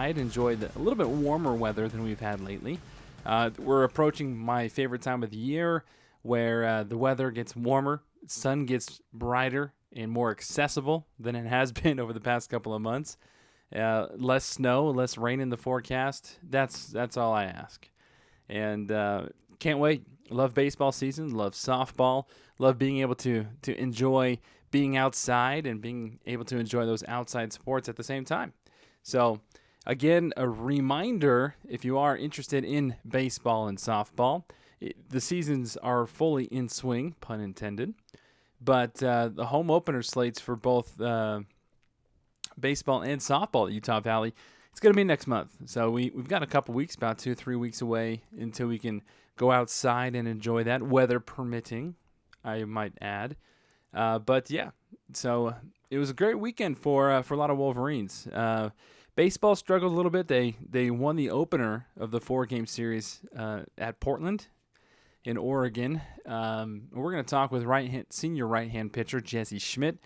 outside, enjoy a little bit warmer weather than we've had lately. We're approaching my favorite time of the year where the weather gets warmer, sun gets brighter and more accessible than it has been over the past couple of months. Less snow, less rain in the forecast. That's all I ask. And can't wait. Love baseball season. Love softball. Love being able to enjoy being outside and being able to enjoy those outside sports at the same time. So, again, a reminder, if you are interested in baseball and softball, the seasons are fully in swing, pun intended. But the home opener slates for both baseball and softball at Utah Valley, it's going to be next month. So we've got a couple weeks, about 2-3 weeks away until we can go outside and enjoy that, weather permitting, I might add. But yeah, so it was a great weekend for a lot of Wolverines. Baseball struggled a little bit. They won the opener of the 4-game series at Portland in Oregon. We're going to talk with senior right-hand pitcher Jessie Schmidt,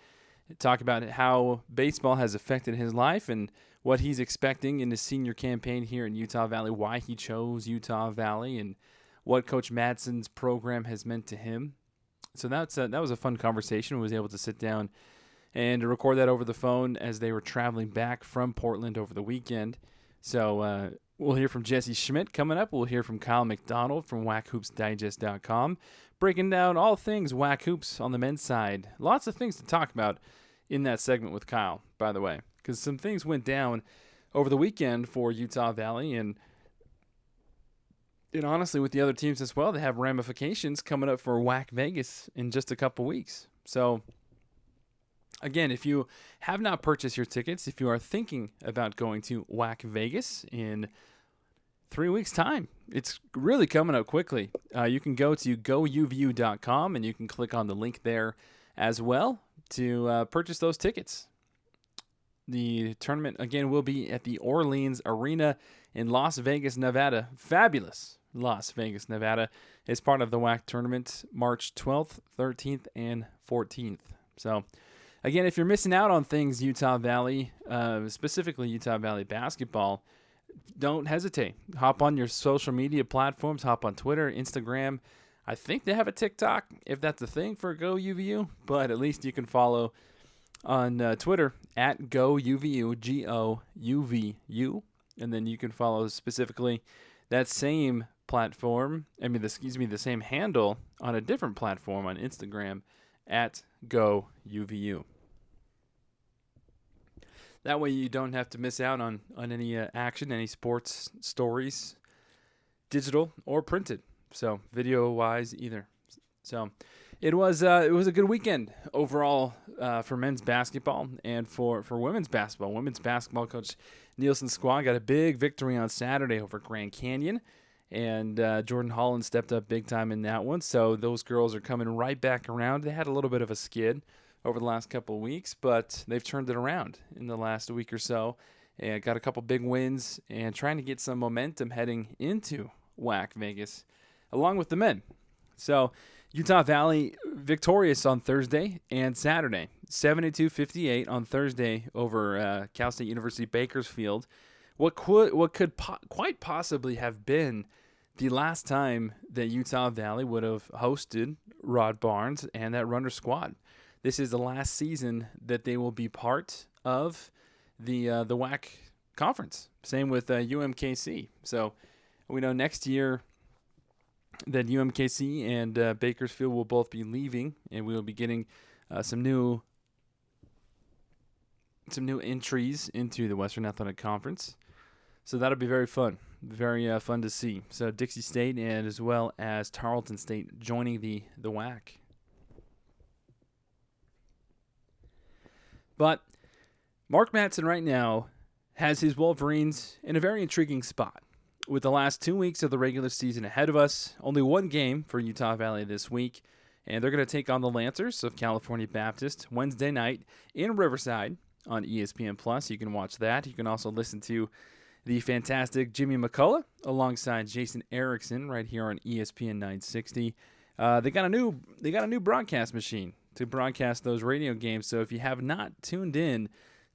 talk about how baseball has affected his life and what he's expecting in his senior campaign here in Utah Valley, why he chose Utah Valley, and what Coach Madsen's program has meant to him. So that was a fun conversation. We was able to sit down and record that over the phone as they were traveling back from Portland over the weekend. So we'll hear from Jessie Schmidt coming up. We'll hear from Kyle McDonald from WackHoopsDigest.com, breaking down all things Wack Hoops on the men's side. Lots of things to talk about in that segment with Kyle, by the way, because some things went down over the weekend for Utah Valley, and honestly, with the other teams as well, they have ramifications coming up for Wack Vegas in just a couple weeks. So, again, if you have not purchased your tickets, if you are thinking about going to Wack Vegas in 3 weeks' time, it's really coming up quickly. You can go to GoUVU.com, and you can click on the link there as well to purchase those tickets. The tournament, again, will be at the Orleans Arena in Las Vegas, Nevada. Fabulous Las Vegas, Nevada, is part of the WAC tournament March 12th, 13th, and 14th. So, again, if you're missing out on things Utah Valley, specifically Utah Valley basketball, don't hesitate. Hop on your social media platforms. Hop on Twitter, Instagram. I think they have a TikTok, if that's a thing for GoUVU, but at least you can follow on Twitter at GoUVU, GoUVU, and then you can follow specifically that same platform, the same handle on a different platform on Instagram at GoUVU. That way you don't have to miss out on any action, any sports stories, digital or printed. So video-wise either. So it was a good weekend overall for men's basketball and for women's basketball. Women's basketball coach Nielsen's squad got a big victory on Saturday over Grand Canyon, and Jordan Holland stepped up big time in that one. So those girls are coming right back around. They had a little bit of a skid over the last couple of weeks, but they've turned it around in the last week or so and got a couple big wins and trying to get some momentum heading into WAC Vegas along with the men. So Utah Valley victorious on Thursday and Saturday, 72-58 on Thursday over Cal State University Bakersfield. What could quite possibly have been the last time that Utah Valley would have hosted Rod Barnes and that Runner squad. This is the last season that they will be part of the WAC conference. Same with UMKC. So we know next year that UMKC and Bakersfield will both be leaving, and we will be getting some new entries into the Western Athletic Conference. So that'll be very fun, very fun to see. So Dixie State and as well as Tarleton State joining the WAC. But Mark Madsen right now has his Wolverines in a very intriguing spot. With the last 2 weeks of the regular season ahead of us, only one game for Utah Valley this week, and they're going to take on the Lancers of California Baptist Wednesday night in Riverside on ESPN+. You can watch that. You can also listen to the fantastic Jimmy McCullough alongside Jason Erickson right here on ESPN 960. They got a new broadcast machine to broadcast those radio games, so if you have not tuned in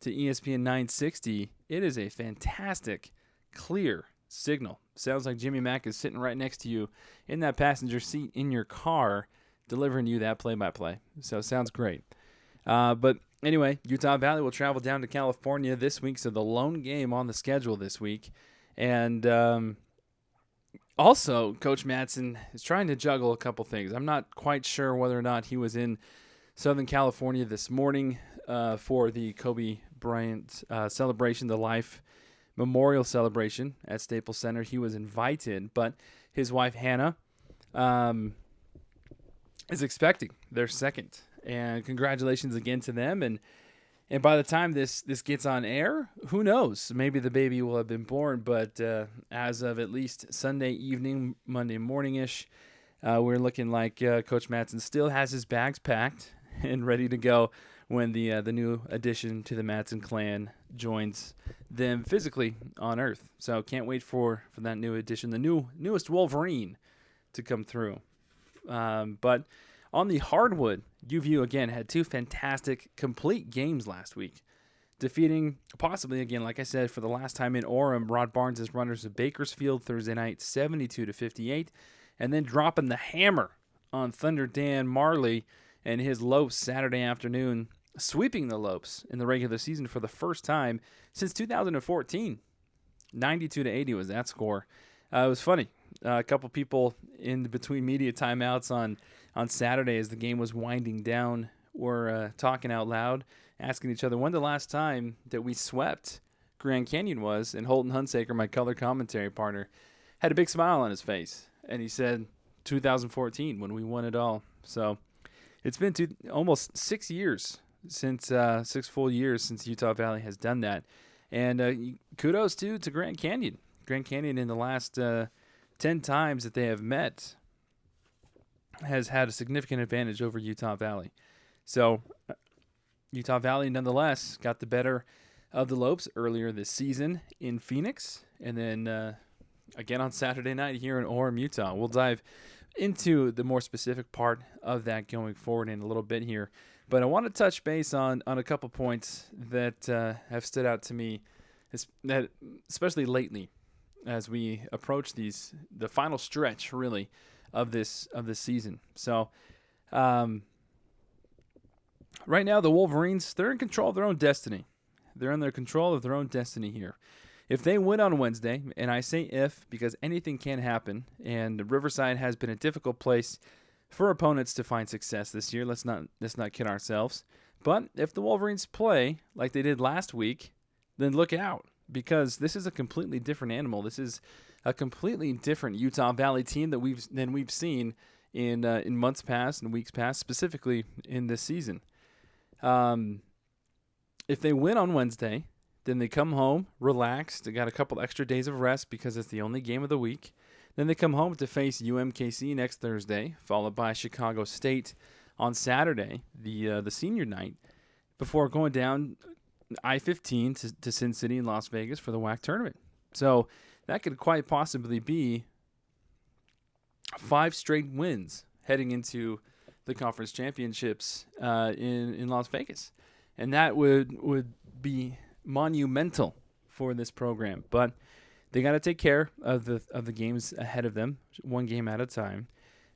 to ESPN 960, it is a fantastic, clear signal. Sounds like Jimmy Mack is sitting right next to you in that passenger seat in your car, delivering you that play-by-play. So sounds great. But anyway, Utah Valley will travel down to California this week, so the lone game on the schedule this week. And also, Coach Madsen is trying to juggle a couple things. I'm not quite sure whether or not he was in Southern California this morning for the Kobe Bryant celebration, the Life Memorial celebration at Staples Center. He was invited, but his wife, Hannah, is expecting their second. And congratulations again to them. And by the time this gets on air, who knows? Maybe the baby will have been born. But as of at least Sunday evening, Monday morning-ish, we're looking like Coach Madsen still has his bags packed and ready to go when the new addition to the Madsen clan joins them physically on Earth. So can't wait for that new addition, the newest Wolverine to come through. But on the hardwood, GoUVU again had two fantastic complete games last week, defeating possibly again, like I said, for the last time in Orem, Rod Barnes' runners of Bakersfield Thursday night, 72-58, and then dropping the hammer on Thunder Dan Morley and his Lopes Saturday afternoon, sweeping the Lopes in the regular season for the first time since 2014. 92-80 was that score. It was funny. A couple people in between media timeouts on Saturday as the game was winding down were talking out loud, asking each other when the last time that we swept Grand Canyon was, and Holton Hunsaker, my color commentary partner, had a big smile on his face, and he said 2014 when we won it all. So it's been almost 6 years since 6 full years since Utah Valley has done that, and kudos to Grand Canyon. Grand Canyon in the last 10 times that they have met has had a significant advantage over Utah Valley. So Utah Valley nonetheless got the better of the Lopes earlier this season in Phoenix, and then again on Saturday night here in Orem, Utah. We'll dive into the more specific part of that going forward in a little bit here. But I want to touch base on a couple points that have stood out to me, especially lately as we approach the final stretch, really, of this season. So right now the Wolverines, they're in control of their own destiny. They're in their control of their own destiny here. If they win on Wednesday, and I say if because anything can happen, and Riverside has been a difficult place for opponents to find success this year. Let's not kid ourselves. But if the Wolverines play like they did last week, then look out, because this is a completely different animal. This is a completely different Utah Valley team than we've seen in months past and weeks past, specifically in this season. If they win on Wednesday, then they come home relaxed. They got a couple extra days of rest because it's the only game of the week. Then they come home to face UMKC next Thursday, followed by Chicago State on Saturday, the senior night, before going down I-15 to Sin City in Las Vegas for the WAC tournament. So that could quite possibly be 5 straight wins heading into the conference championships in Las Vegas. And that would be monumental for this program. But they got to take care of the games ahead of them, one game at a time.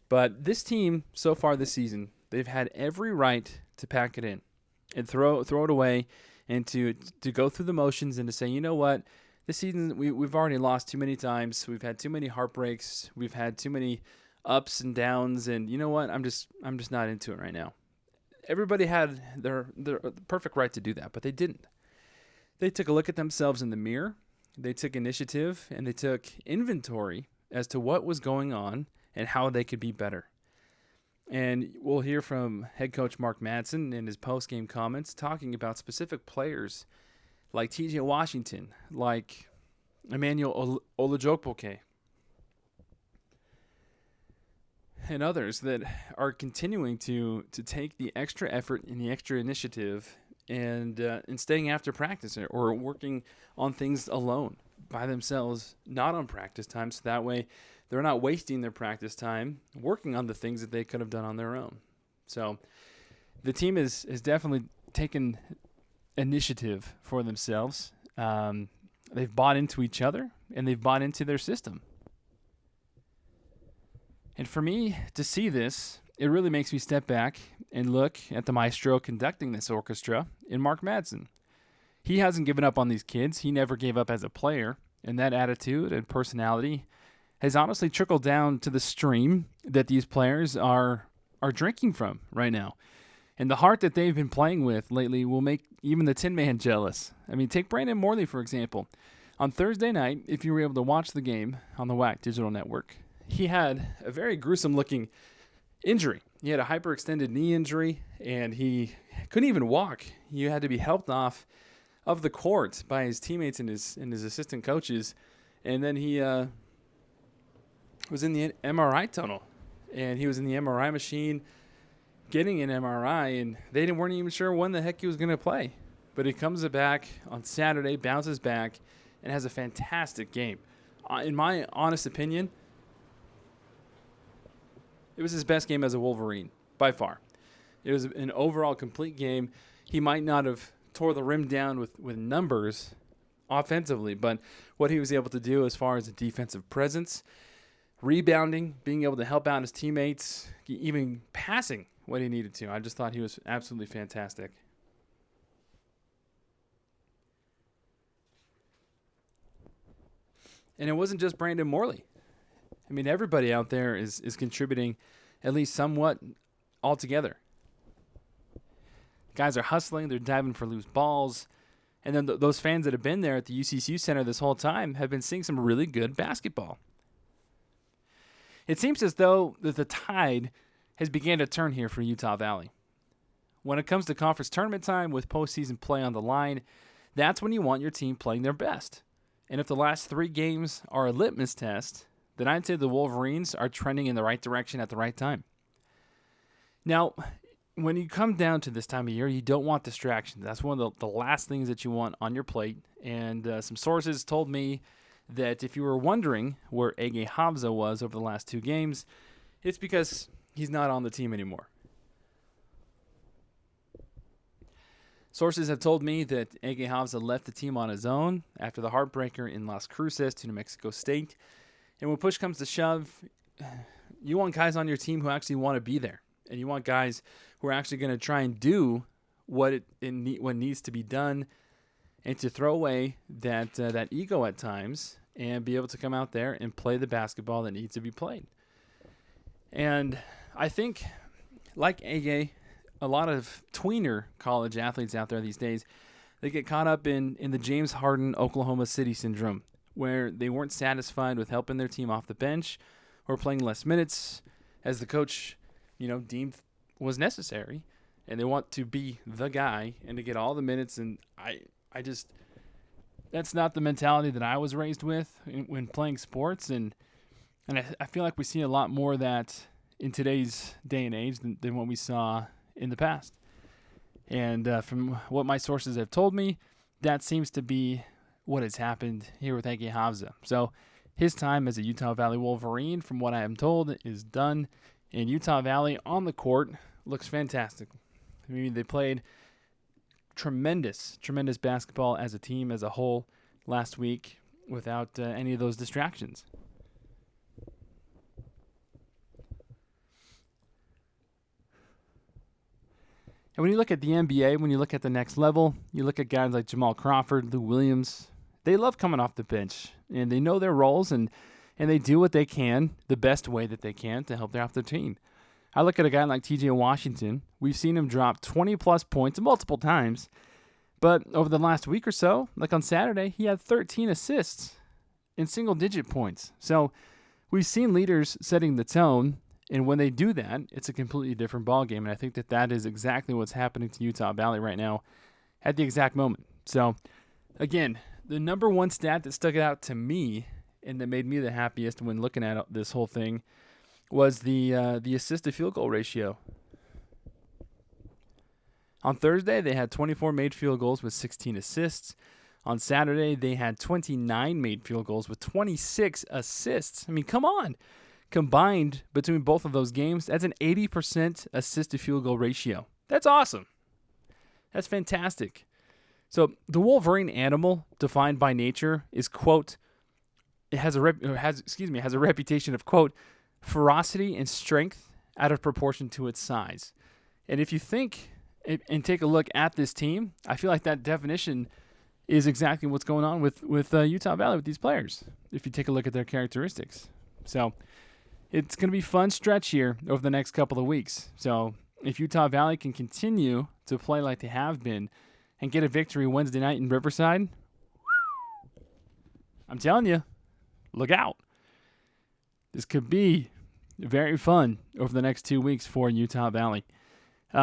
But this team so far this season, they've had every right to pack it in and throw it away, and to go through the motions and to say, you know what, this season we've already lost too many times. We've had too many heartbreaks. We've had too many ups and downs, and you know what, I'm just not into it right now. Everybody had their perfect right to do that, but they didn't. They took a look at themselves in the mirror. They took initiative, and they took inventory as to what was going on and how they could be better. And we'll hear from head coach Mark Madsen in his post-game comments talking about specific players like TJ Washington, like Emmanuel Olajokpoke, and others that are continuing to take the extra effort and the extra initiative and staying after practice or working on things alone by themselves, not on practice time, so that way they're not wasting their practice time working on the things that they could have done on their own. So the team has definitely taken initiative for themselves. They've bought into each other, and they've bought into their system. And for me to see this, it really makes me step back and look at the maestro conducting this orchestra in Mark Madsen. He hasn't given up on these kids. He never gave up as a player, and that attitude and personality has honestly trickled down to the stream that these players are drinking from right now. And the heart that they've been playing with lately will make even the Tin Man jealous. I mean, take Brandon Morley, for example. On Thursday night, if you were able to watch the game on the WAC Digital Network, he had a very gruesome-looking injury. He had a hyperextended knee injury, and he couldn't even walk. He had to be helped off of the court by his teammates and his assistant coaches. And then he was in the MRI tunnel, and he was in the MRI machine getting an MRI, and they weren't even sure when the heck he was going to play. But he comes back on Saturday, bounces back, and has a fantastic game. In my honest opinion, it was his best game as a Wolverine, by far. It was an overall complete game. He might not have tore the rim down with numbers offensively, but what he was able to do as far as a defensive presence, rebounding, being able to help out his teammates, even passing what he needed to. I just thought he was absolutely fantastic. And it wasn't just Brandon Morley. I mean, everybody out there is contributing at least somewhat altogether. Guys are hustling. They're diving for loose balls. And then those fans that have been there at the UCCU Center this whole time have been seeing some really good basketball. It seems as though that the tide has began to turn here for Utah Valley. When it comes to conference tournament time with postseason play on the line, that's when you want your team playing their best. And if the last 3 games are a litmus test, then I'd say the Wolverines are trending in the right direction at the right time. Now, when you come down to this time of year, you don't want distractions. That's one of the last things that you want on your plate. And some sources told me that if you were wondering where Ege Havza was over the last 2 games, it's because he's not on the team anymore. Sources have told me that Ege Havza left the team on his own after the heartbreaker in Las Cruces to New Mexico State. And when push comes to shove, you want guys on your team who actually want to be there. And you want guys who are actually going to try and do what needs to be done, and to throw away that ego at times and be able to come out there and play the basketball that needs to be played. And I think, like Ege, a lot of tweener college athletes out there these days, they get caught up in the James Harden Oklahoma City syndrome, where they weren't satisfied with helping their team off the bench or playing less minutes as the coach, deemed was necessary, and they want to be the guy and to get all the minutes. And I just, that's not the mentality that I was raised with when playing sports, and I feel like we see a lot more of that in today's day and age than what we saw in the past. And from what my sources have told me, that seems to be what has happened here with Ege Havza. So his time as a Utah Valley Wolverine, from what I am told, is done. And Utah Valley on the court looks fantastic. I mean, they played tremendous basketball as a team, as a whole, last week without any of those distractions. And when you look at the NBA, when you look at the next level, you look at guys like Jamal Crawford, Lou Williams. They love coming off the bench, and they know their roles, and they do what they can, the best way that they can, to help out their team. I look at a guy like TJ Washington. We've seen him drop 20-plus points multiple times, but over the last week or so, like on Saturday, he had 13 assists in single-digit points. So we've seen leaders setting the tone, and when they do that, it's a completely different ballgame, and I think that is exactly what's happening to Utah Valley right now at the exact moment. So, again, the number one stat that stuck out to me and that made me the happiest when looking at this whole thing was the assist-to field goal ratio. On Thursday, they had 24 made field goals with 16 assists. On Saturday, they had 29 made field goals with 26 assists. I mean, come on. Combined between both of those games, that's an 80% assist-to field goal ratio. That's awesome. That's fantastic. So the Wolverine animal, defined by nature, is, quote, has a reputation of, quote, ferocity and strength out of proportion to its size. And if you think and take a look at this team, I feel like that definition is exactly what's going on with Utah Valley with these players, if you take a look at their characteristics. So it's going to be a fun stretch here over the next couple of weeks. So if Utah Valley can continue to play like they have been and get a victory Wednesday night in Riverside, I'm telling you, look out. This could be very fun over the next 2 weeks for Utah Valley.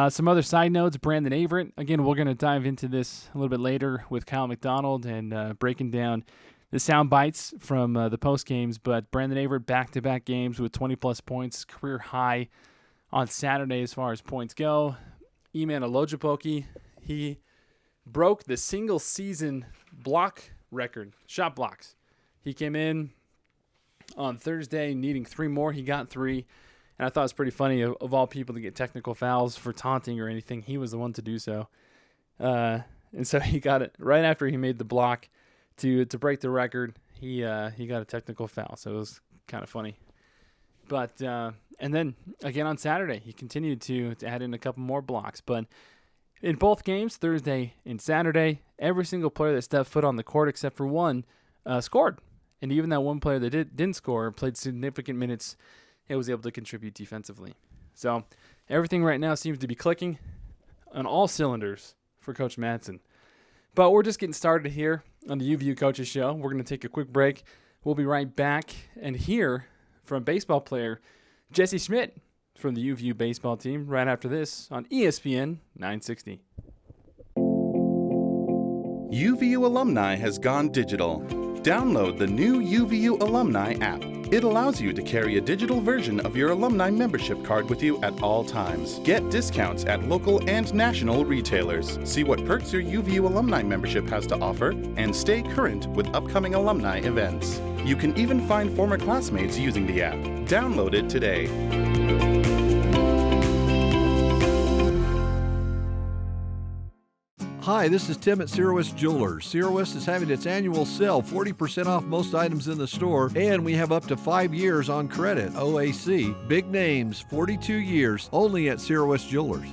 Some other side notes, Brandon Averett. Again, we're going to dive into this a little bit later with Kyle McDonald and breaking down the sound bites from the post games. But Brandon Averett, back-to-back games with 20-plus points, career high on Saturday as far as points go. Eman Olojupoki, he broke the single-season block record, shot blocks. He came in on Thursday needing 3 more. He got 3. And I thought it was pretty funny, of all people to get technical fouls for taunting or anything, he was the one to do so. And so he got it right after he made the block to break the record. He got a technical foul, so it was kind of funny. But and then again on Saturday, he continued to add in a couple more blocks. But in both games, Thursday and Saturday, every single player that stepped foot on the court except for one scored. And even that one player that didn't score played significant minutes. It was able to contribute defensively. So everything right now seems to be clicking on all cylinders for Coach Madsen. But we're just getting started here on the UVU Coaches Show. We're going to take a quick break. We'll be right back and hear from baseball player Jessie Schmidt from the UVU baseball team right after this on ESPN 960. UVU Alumni has gone digital. Download the new UVU Alumni App. It allows you to carry a digital version of your alumni membership card with you at all times. Get discounts at local and national retailers. See what perks your UVU Alumni membership has to offer, and stay current with upcoming alumni events. You can even find former classmates using the app. Download it today. Hi, this is Tim at Sierra West Jewelers. Sierra West is having its annual sale, 40% off most items in the store, and we have up to 5 years on credit, OAC. Big names, 42 years, only at Sierra West Jewelers.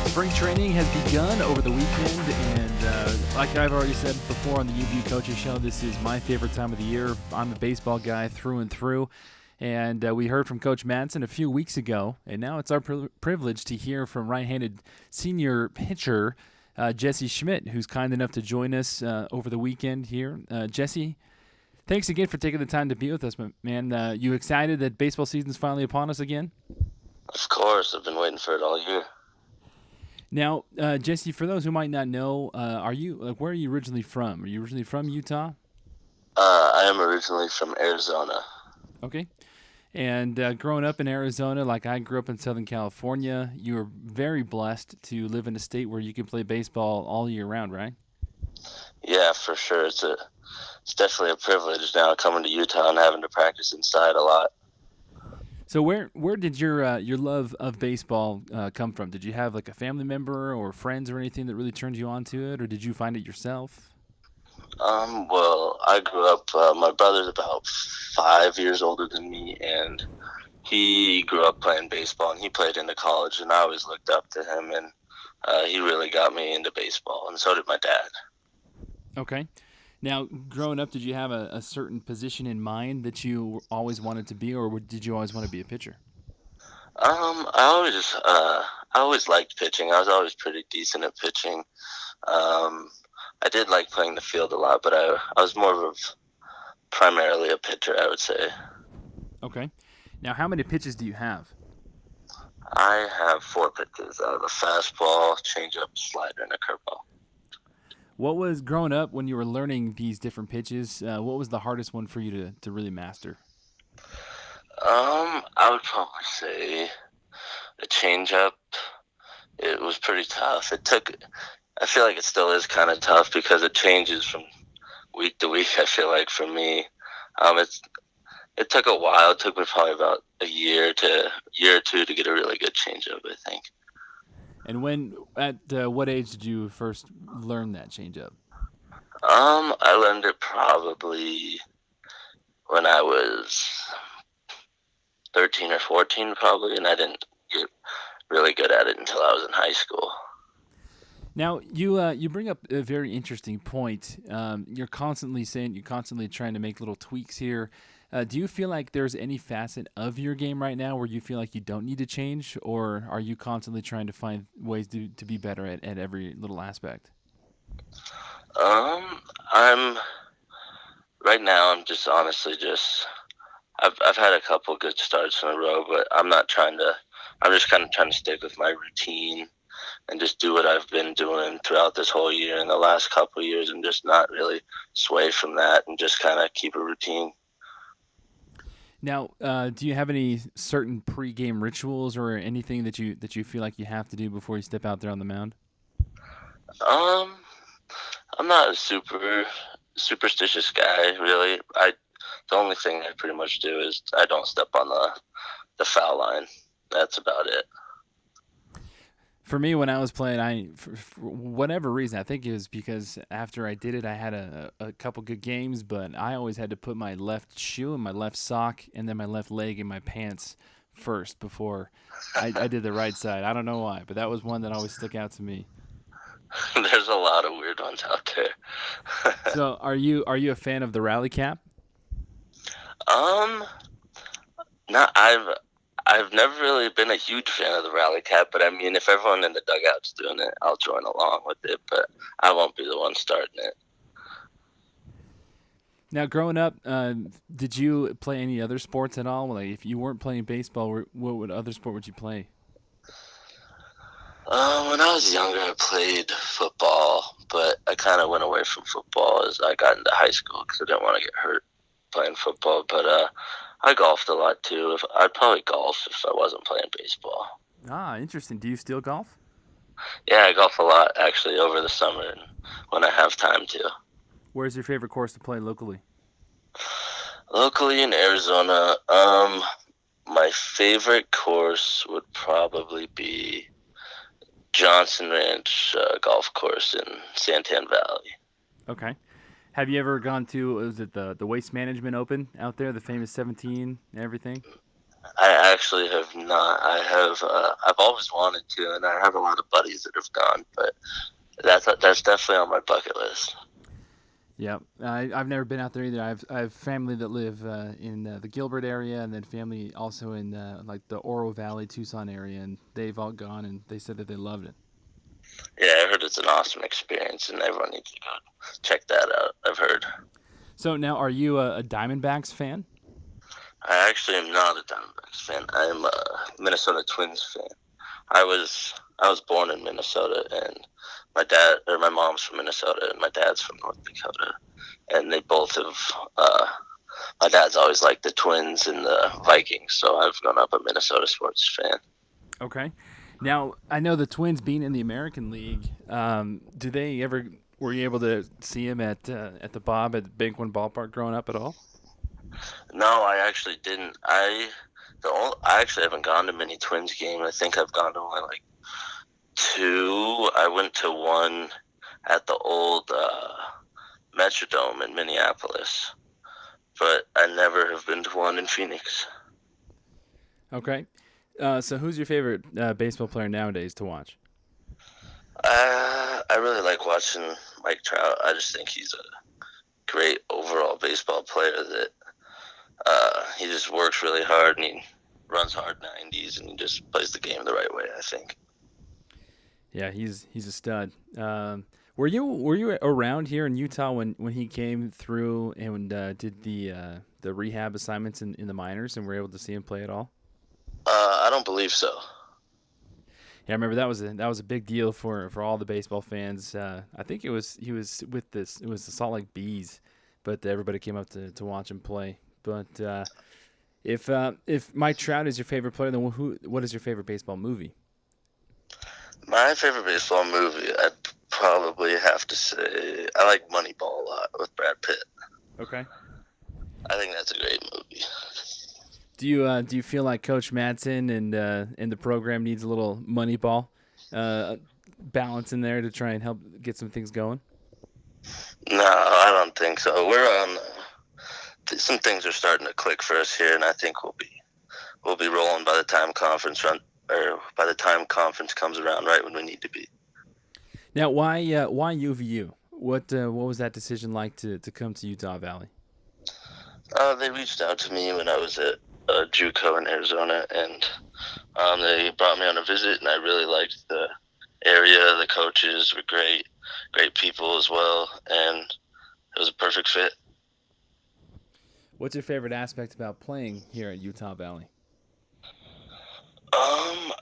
Spring training has begun over the weekend, and like I've already said before on the UVU Coaches Show, this is my favorite time of the year. I'm a baseball guy through and through, and we heard from Coach Madsen a few weeks ago, and now it's our privilege to hear from right-handed senior pitcher Jessie Schmidt, who's kind enough to join us over the weekend here. Jessie, thanks again for taking the time to be with us, man. You excited that baseball season's finally upon us again? Of course, I've been waiting for it all year. Now, Jessie, for those who might not know, where are you originally from? Are you originally from Utah? I am originally from Arizona. Okay. And growing up in Arizona, like I grew up in Southern California, you were very blessed to live in a state where you can play baseball all year round, right? Yeah, for sure. It's definitely a privilege now coming to Utah and having to practice inside a lot. So where did your love of baseball come from? Did you have like a family member or friends or anything that really turned you on to it, or did you find it yourself? Well, I grew up, my brother's about 5 years older than me, and he grew up playing baseball, and he played into college, and I always looked up to him, and he really got me into baseball, and so did my dad. Okay. Now, growing up, did you have a certain position in mind that you always wanted to be, or did you always want to be a pitcher? I always liked pitching. I was always pretty decent at pitching. I did like playing the field a lot, but I was more of primarily a pitcher, I would say. Okay. Now, how many pitches do you have? I have 4 pitches. I have a fastball, changeup, slider, and a curveball. What was, growing up, when you were learning these different pitches, what was the hardest one for you to really master? I would probably say a changeup. It was pretty tough. I feel like it still is kind of tough because it changes from week to week. I feel like for me, it took a while. It took me probably about a year or two to get a really good changeup, I think. And at what age did you first learn that changeup? I learned it probably when I was 13 or 14, probably, and I didn't get really good at it until I was in high school. Now, you bring up a very interesting point. You're constantly trying to make little tweaks here. Do you feel like there's any facet of your game right now where you feel like you don't need to change, or are you constantly trying to find ways to be better at every little aspect? I'm right now. I'm just honestly I've had a couple good starts in a row, but I'm just kind of trying to stick with my routine and just do what I've been doing throughout this whole year and the last couple of years, and just not really sway from that and just kind of keep a routine. Now, do you have any certain pregame rituals or anything that you feel like you have to do before you step out there on the mound? I'm not a super superstitious guy, really. The only thing I pretty much do is I don't step on the foul line. That's about it. For me, when I was playing, for whatever reason, I think it was because after I did it, I had a couple good games, but I always had to put my left shoe and my left sock and then my left leg in my pants first before I did the right side. I don't know why, but that was one that always stuck out to me. There's a lot of weird ones out there. So, are you a fan of the rally cap? No, I've never really been a huge fan of the rally cap, but I mean, if everyone in the dugout's doing it, I'll join along with it, but I won't be the one starting it. Now, growing up, did you play any other sports at all? Like, if you weren't playing baseball, what other sport would you play? When I was younger, I played football, but I kind of went away from football as I got into high school because I didn't want to get hurt playing football. But I golfed a lot too. I'd probably golf if I wasn't playing baseball. Ah, interesting. Do you still golf? Yeah, I golf a lot actually over the summer and when I have time to. Where's your favorite course to play locally? Locally in Arizona, my favorite course would probably be Johnson Ranch Golf Course in Santan Valley. Okay. Have you ever gone to, is it the Waste Management Open out there, the famous 17 and everything? I actually have not. I've always wanted to, and I have a lot of buddies that have gone, but that's definitely on my bucket list. Yeah, I've never been out there either. I have family that live in the Gilbert area, and then family also in like the Oro Valley, Tucson area, and they've all gone, and they said that they loved it. Yeah, I heard it's an awesome experience, and everyone needs to go check that out. I've heard. So now, are you a Diamondbacks fan? I actually am not a Diamondbacks fan. I'm a Minnesota Twins fan. I was born in Minnesota, and my mom's from Minnesota, and my dad's from North Dakota, and they both have. My dad's always liked the Twins and the Vikings, so I've grown up a Minnesota sports fan. Okay. Now I know the Twins being in the American League. Were you able to see him at the Bob at Banquet Ballpark growing up at all? No, I actually didn't. I actually haven't gone to many Twins games. I think I've gone to only like 2. I went to one at the old Metrodome in Minneapolis, but I never have been to one in Phoenix. Okay. So who's your favorite baseball player nowadays to watch? I really like watching Mike Trout. I just think he's a great overall baseball player that he just works really hard and he runs hard 90s and he just plays the game the right way, I think. Yeah, he's a stud. Were you around here in Utah when he came through and did the rehab assignments in the minors and were able to see him play at all? I don't believe so. Yeah, I remember that was a big deal for all the baseball fans. I think he was with the Salt Lake Bees, but everybody came up to watch him play. But if Mike Trout is your favorite player, then what is your favorite baseball movie? My favorite baseball movie, I'd probably have to say I like Moneyball a lot with Brad Pitt. Okay. I think that's a great movie. Do you feel like Coach Madsen and the program needs a little Moneyball balance in there to try and help get some things going? No, I don't think so. We're on. Some things are starting to click for us here, and I think we'll be rolling by the time conference comes around, right when we need to be. Now, why UVU? What was that decision like to come to Utah Valley? They reached out to me when I was at JUCO in Arizona, and they brought me on a visit, and I really liked the area. The coaches were great people as well, and it was a perfect fit. What's your favorite aspect about playing here at Utah Valley?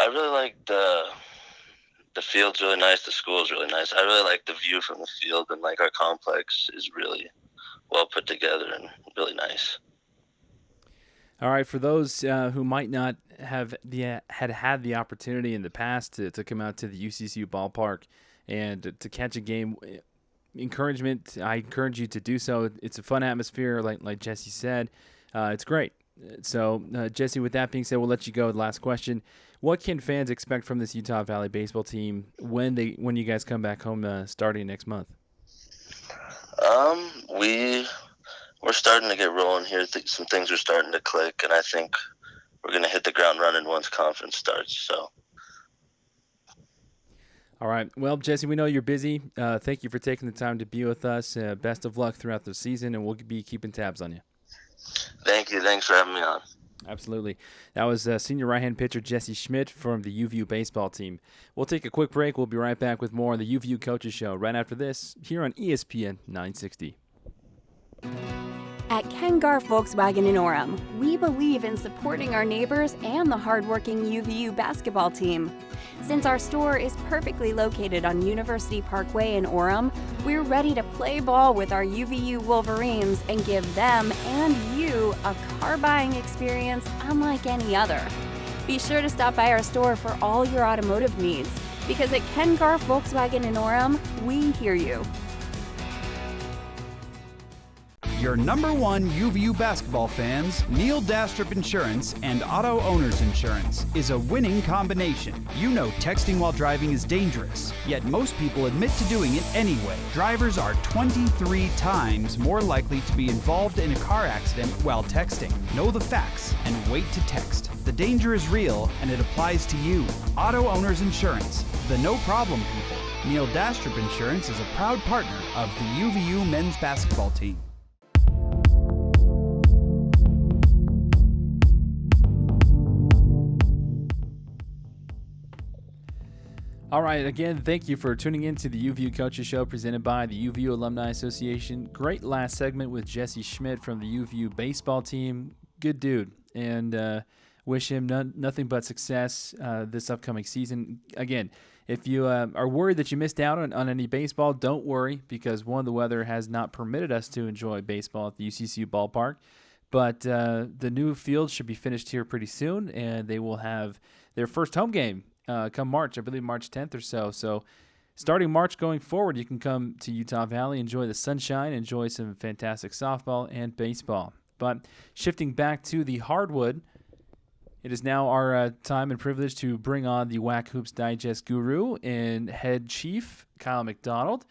I really like the field's really nice. The school's really nice. I really like the view from the field, and like our complex is really well put together and really nice. All right, for those who might not have had the opportunity in the past to come out to the UCCU ballpark and to catch a game, I encourage you to do so. It's a fun atmosphere, like Jessie said. It's great. So, Jessie, with that being said, we'll let you go. The last question: what can fans expect from this Utah Valley baseball team when you guys come back home starting next month? We're starting to get rolling here. Some things are starting to click, and I think we're going to hit the ground running once conference starts. So. All right. Well, Jessie, we know you're busy. Thank you for taking the time to be with us. Best of luck throughout the season, and we'll be keeping tabs on you. Thank you. Thanks for having me on. Absolutely. That was senior right-hand pitcher Jessie Schmidt from the UVU baseball team. We'll take a quick break. We'll be right back with more on the UVU Coaches Show right after this here on ESPN 960. At Kengar Volkswagen in Orem, we believe in supporting our neighbors and the hardworking UVU basketball team. Since our store is perfectly located on University Parkway in Orem, we're ready to play ball with our UVU Wolverines and give them and you a car buying experience unlike any other. Be sure to stop by our store for all your automotive needs, because at Kengar Volkswagen in Orem, we hear you. Your number one UVU basketball fans, Neil Dastrup Insurance and Auto Owners Insurance is a winning combination. You know texting while driving is dangerous, yet most people admit to doing it anyway. Drivers are 23 times more likely to be involved in a car accident while texting. Know the facts and wait to text. The danger is real and it applies to you. Auto Owners Insurance, the no problem people. Neil Dastrup Insurance is a proud partner of the UVU men's basketball team. All right, again, thank you for tuning in to the UVU Coaches Show presented by the UVU Alumni Association. Great last segment with Jessie Schmidt from the UVU baseball team. Good dude, and wish him nothing but success this upcoming season. Again, if you are worried that you missed out on any baseball, don't worry, because the weather has not permitted us to enjoy baseball at the UCCU ballpark. But the new field should be finished here pretty soon, and they will have their first home game come March, I believe March 10th or so. So starting March going forward, you can come to Utah Valley, enjoy the sunshine, enjoy some fantastic softball and baseball. But shifting back to the hardwood, it is now our time and privilege to bring on the Whack Hoops Digest guru and head chief, Kyle McDonald.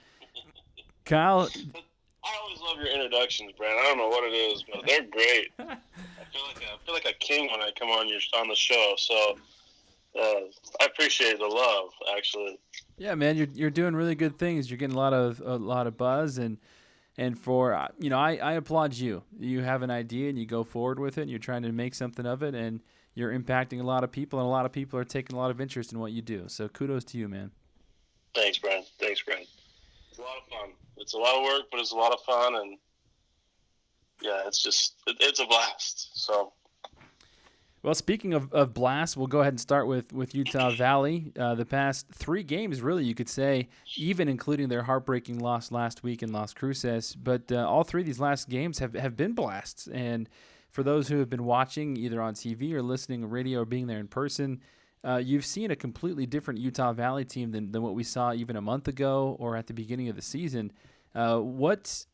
Kyle, I always love your introductions, Brad. I don't know what it is, but they're great. I feel like a king when I come on the show. So I appreciate the love, actually. Yeah, man, you're doing really good things. You're getting a lot of buzz, and for I applaud you. You have an idea and you go forward with it, and you're trying to make something of it, and you're impacting a lot of people, and a lot of people are taking a lot of interest in what you do. So kudos to you, man. Thanks, Brad. It's a lot of fun. It's a lot of work, but it's a lot of fun, and yeah, it's a blast. So. Well, speaking of blast, we'll go ahead and start with Utah Valley. The past 3 games, really, you could say, even including their heartbreaking loss last week in Las Cruces. But all 3 of these last games have been blasts. And for those who have been watching either on TV or listening on radio or being there in person, you've seen a completely different Utah Valley team than what we saw even a month ago or at the beginning of the season. What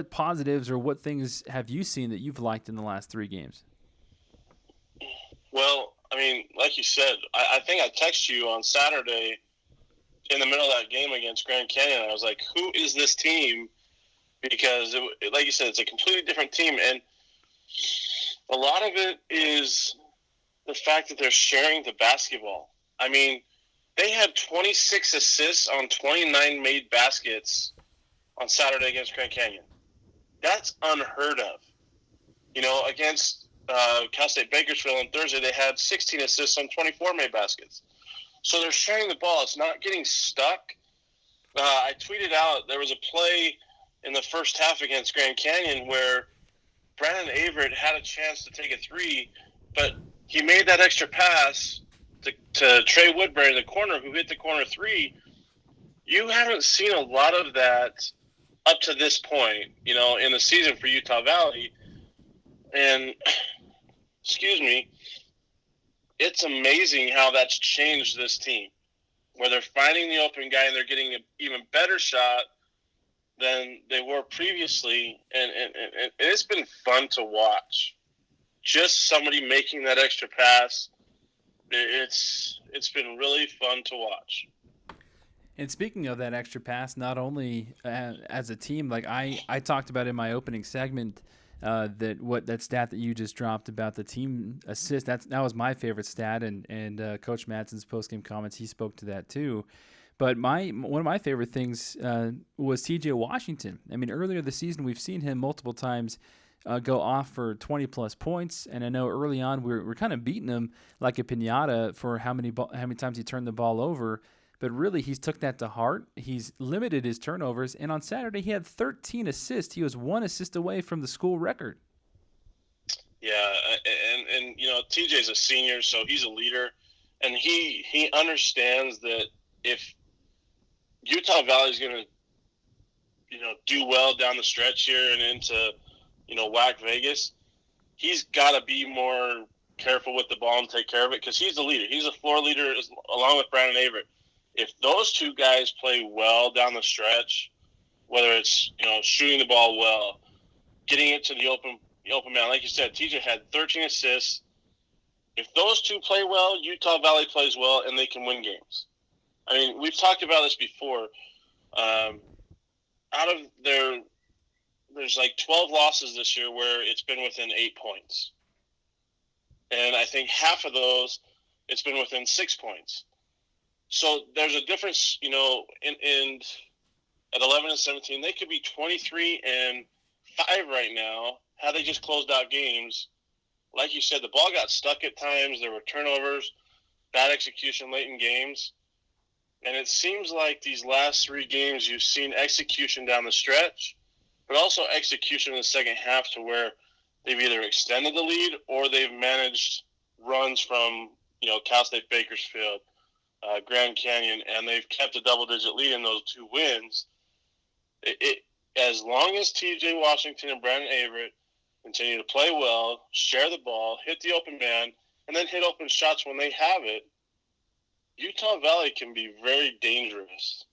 positives or what things have you seen that you've liked in the last 3 games? Well, I mean, like you said, I think I texted you on Saturday in the middle of that game against Grand Canyon. I was like, who is this team? Because, like you said, it's a completely different team. And a lot of it is the fact that they're sharing the basketball. I mean, they had 26 assists on 29 made baskets on Saturday against Grand Canyon. That's unheard of. You know, against Cal State Bakersfield on Thursday, they had 16 assists on 24 made baskets. So they're sharing the ball. It's not getting stuck. I tweeted out there was a play in the first half against Grand Canyon where Brandon Avorite had a chance to take a 3, but he made that extra pass to Trey Woodbury in the corner, who hit the corner 3. You haven't seen a lot of that up to this point, you know, in the season for Utah Valley. And, excuse me, it's amazing how that's changed this team, where they're finding the open guy and they're getting an even better shot than they were previously. And it's been fun to watch. Just somebody making that extra pass, it's been really fun to watch. And speaking of that extra pass, not only as a team, like I talked about in my opening segment, that stat that you just dropped about the team assist, that was my favorite stat, and Coach Madsen's postgame comments, he spoke to that too. But one of my favorite things was TJ Washington. I mean, earlier this season we've seen him multiple times go off for 20-plus points, and I know early on we're kind of beating him like a piñata for how many times he turned the ball over. But really, he's took that to heart. He's limited his turnovers, and on Saturday he had 13 assists. He was 1 assist away from the school record. Yeah, and you know, TJ's a senior, so he's a leader, and he understands that if Utah Valley's going to, you know, do well down the stretch here and into, you know, WAC Vegas, he's got to be more careful with the ball and take care of it, because he's the leader. He's a floor leader along with Brandon Averett. If those two guys play well down the stretch, whether it's, you know, shooting the ball well, getting it to the open man, like you said, TJ had 13 assists. If those two play well, Utah Valley plays well, and they can win games. I mean, we've talked about this before. Out of there's like 12 losses this year where it's been within 8 points. And I think half of those, it's been within 6 points. So there's a difference, you know, in at 11 and 17, they could be 23-5 right now had they just closed out games. Like you said, the ball got stuck at times. There were turnovers, bad execution late in games. And it seems like these last 3 games you've seen execution down the stretch, but also execution in the second half to where they've either extended the lead or they've managed runs from, you know, Cal State Bakersfield, Grand Canyon, and they've kept a double-digit lead in those 2 wins. As long as TJ Washington and Brandon Averett continue to play well, share the ball, hit the open man, and then hit open shots when they have it, Utah Valley can be very dangerous.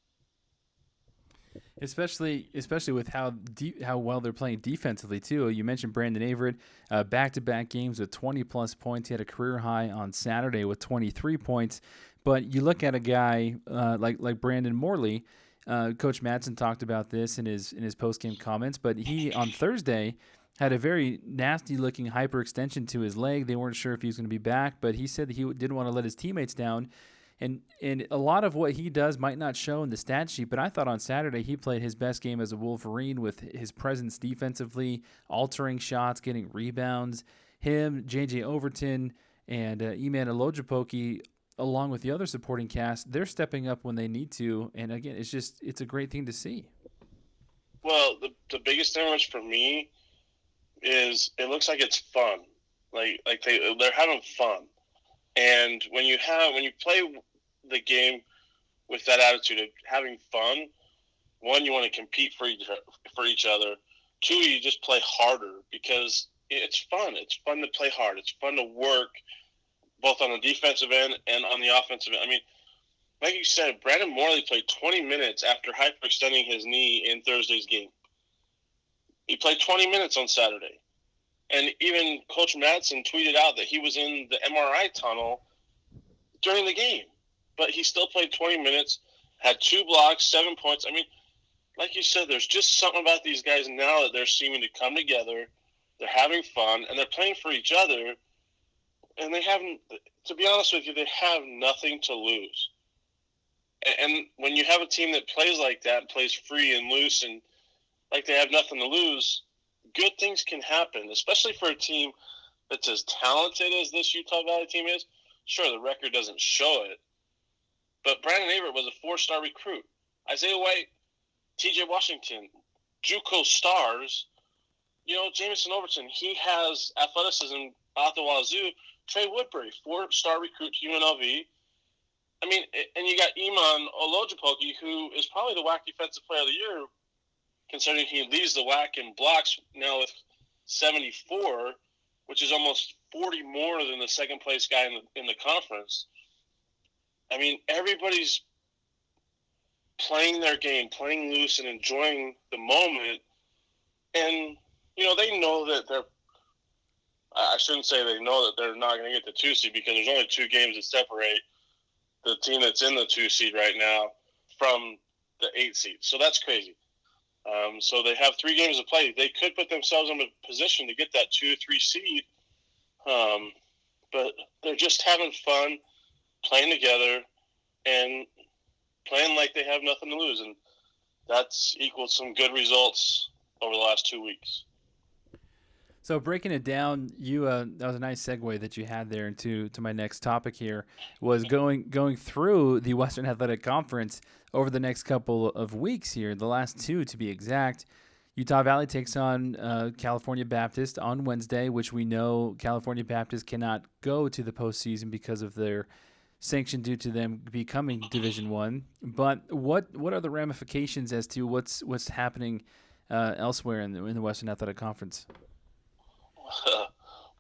Especially with how well they're playing defensively too. You mentioned Brandon Averett, back-to-back games with 20-plus points. He had a career high on Saturday with 23 points. But you look at a guy like Brandon Morley. Coach Madsen talked about this in his post-game comments, but he on Thursday had a very nasty-looking hyperextension to his leg. They weren't sure if he was going to be back, but he said that he didn't want to let his teammates down. And a lot of what he does might not show in the stat sheet, but I thought on Saturday he played his best game as a Wolverine with his presence defensively, altering shots, getting rebounds. Him, J.J. Overton, and Iman Olojipoki, along with the other supporting cast, they're stepping up when they need to. And again, it's a great thing to see. Well, the biggest difference for me is it looks like it's fun. Like they're having fun. And when you play the game with that attitude of having fun, 1, you want to compete for each other. 2, you just play harder because it's fun. It's fun to play hard. It's fun to work both on the defensive end and on the offensive end. I mean, like you said, Brandon Morley played 20 minutes after hyperextending his knee in Thursday's game. He played 20 minutes on Saturday. And even Coach Madsen tweeted out that he was in the MRI tunnel during the game. But he still played 20 minutes, had 2 blocks, 7 points. I mean, like you said, there's just something about these guys now that they're seeming to come together. They're having fun, and they're playing for each other. And they haven't, to be honest with you, they have nothing to lose. And when you have a team that plays like that, plays free and loose, and like they have nothing to lose, good things can happen, especially for a team that's as talented as this Utah Valley team is. Sure, the record doesn't show it, but Brandon Averett was a 4-star recruit. Isaiah White, T.J. Washington, JUCO stars. Jamison Overton, he has athleticism out the wazoo. Trey Woodbury, 4-star recruit to UNLV. I mean, and you got Iman Olojupoki, who is probably the WAC Defensive Player of the Year, considering he leads the WAC in blocks now with 74, which is almost 40 more than the second-place guy in the conference. I mean, everybody's playing their game, playing loose and enjoying the moment. And, they know that I shouldn't say they know that they're not going to get the 2 seed, because there's only 2 games that separate the team that's in the 2 seed right now from the 8 seed. So that's crazy. So they have 3 games to play. They could put themselves in a position to get that 2-3 seed. But they're just having fun, playing together, and playing like they have nothing to lose. And that's equaled some good results over the last 2 weeks. So breaking it down, that was a nice segue that you had there into my next topic here, was going through the Western Athletic Conference over the next couple of weeks here, the last 2 to be exact. Utah Valley takes on California Baptist on Wednesday, which we know California Baptist cannot go to the postseason because of their sanction due to them becoming Division I. But what are the ramifications as to what's happening elsewhere in the Western Athletic Conference?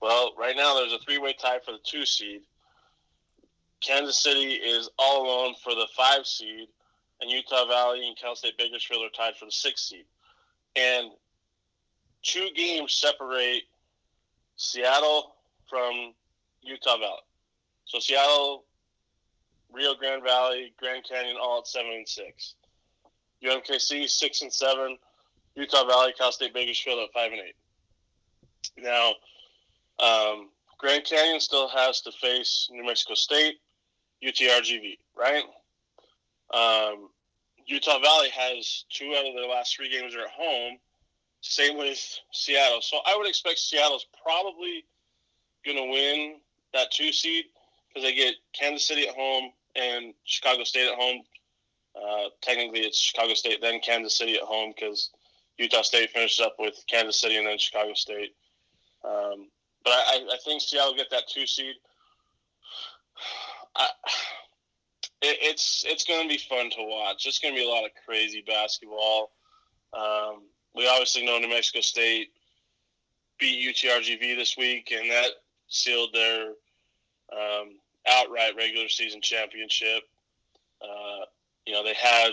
Well, right now there's a 3-way tie for the 2 seed. Kansas City is all alone for the 5 seed, and Utah Valley and Cal State Bakersfield are tied for the 6 seed. And 2 games separate Seattle from Utah Valley. So Seattle, Rio Grande Valley, Grand Canyon, all at 7-6. UMKC 6-7. Utah Valley, Cal State Bakersfield at 5-8. Now, Grand Canyon still has to face New Mexico State, UTRGV, right? Utah Valley has 2 out of their last 3 games are at home. Same with Seattle. So I would expect Seattle's probably going to win that 2 seed, because they get Kansas City at home and Chicago State at home. Technically, it's Chicago State, then Kansas City at home, because Utah State finishes up with Kansas City and then Chicago State. But I think Seattle will get that 2 seed. It's going to be fun to watch. It's going to be a lot of crazy basketball. We obviously know New Mexico State beat UTRGV this week, and that sealed their outright regular season championship. They had,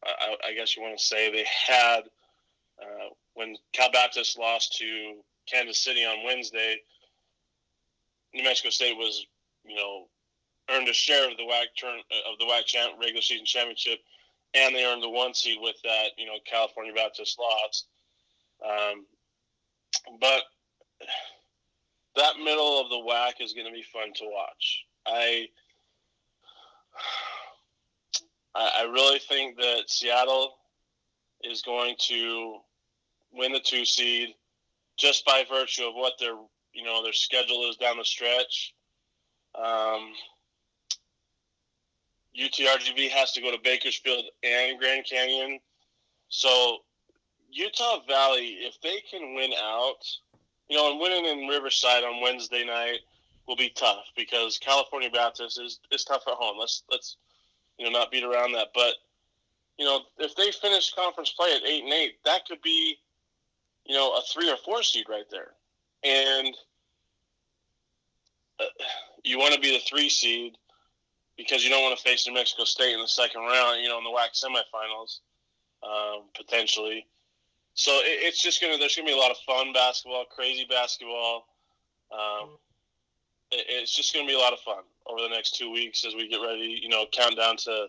I guess you want to say, they had, when Cal Baptist lost to Kansas City on Wednesday, New Mexico State was, earned a share of the WAC regular season championship, and they earned the 1 seed with that, California Baptist loss. But that middle of the WAC is going to be fun to watch. I really think that Seattle is going to win the 2 seed just by virtue of what their schedule is down the stretch. UTRGV has to go to Bakersfield and Grand Canyon. So Utah Valley, if they can win out, and winning in Riverside on Wednesday night will be tough, because California Baptist is tough at home. Let's not beat around that. But, if they finish conference play at 8-8, that could be, a 3 or 4 seed right there. And you want to be the 3 seed because you don't want to face New Mexico State in the second round, in the WAC semifinals, potentially. So there's going to be a lot of fun basketball, crazy basketball. It's just going to be a lot of fun over the next 2 weeks as we get ready, count down to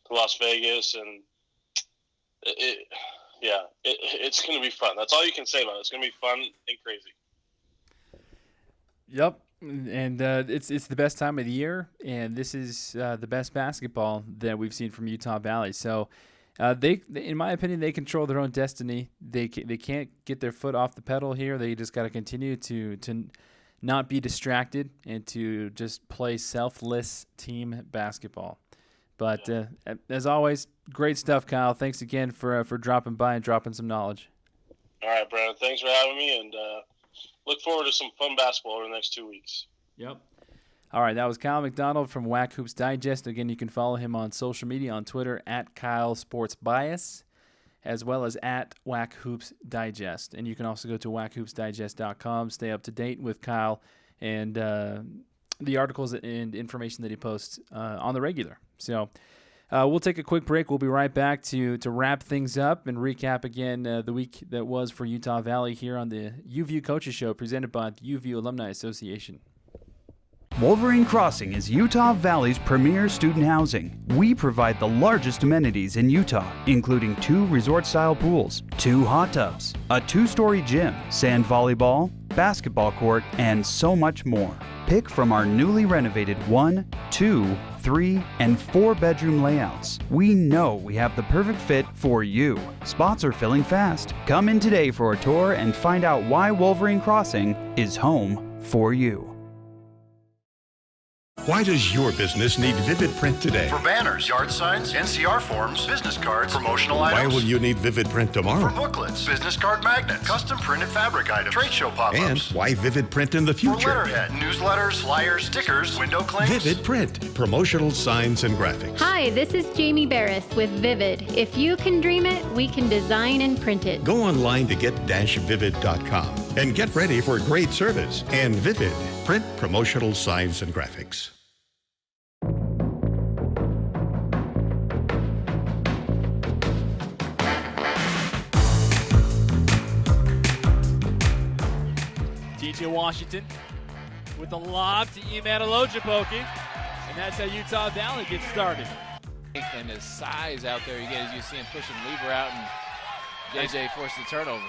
Las Vegas. And it's going to be fun. That's all you can say about it. It's going to be fun and crazy. Yep. And it's the best time of the year, and this is the best basketball that we've seen from Utah Valley. So they, in my opinion, they control their own destiny. They can't get their foot off the pedal here. They just got to continue to not be distracted and to just play selfless team basketball. But as always, great stuff, Kyle. Thanks again for dropping by and dropping some knowledge. All right, Brandon. Thanks for having me, and look forward to some fun basketball over the next 2 weeks. Yep. All right, that was Kyle McDonald from WAC Hoops Digest. Again, you can follow him on social media on Twitter at Kyle Sports Bias, as well as at WAC Hoops Digest. And you can also go to wachoopsdigest.com, stay up to date with Kyle and the articles and information that he posts on the regular. So we'll take a quick break. We'll be right back to wrap things up and recap again the week that was for Utah Valley here on the UVU Coaches Show presented by the UVU Alumni Association. Wolverine Crossing is Utah Valley's premier student housing. We provide the largest amenities in Utah, including 2 resort-style pools, 2 hot tubs, a 2-story gym, sand volleyball, basketball court, and so much more. Pick from our newly renovated 1, 2, 3, and 4-bedroom layouts. We know we have the perfect fit for you. Spots are filling fast. Come in today for a tour and find out why Wolverine Crossing is home for you. Why does your business need Vivid Print today? For banners, yard signs, NCR forms, business cards, promotional items. Why will you need Vivid Print tomorrow? For booklets, business card magnets, custom printed fabric items, trade show pop-ups. And why Vivid Print in the future? For letterhead, newsletters, flyers, stickers, window claims. Vivid Print, promotional signs and graphics. Hi, this is Jamie Barris with Vivid. If you can dream it, we can design and print it. Go online to get-vivid.com and get ready for great service and Vivid Print, promotional signs and graphics. DJ Washington with the lob to Iman Olojipoki, and that's how Utah Valley gets started. And his size out there, as you see him pushing Lieber out, and JJ forced the turnover.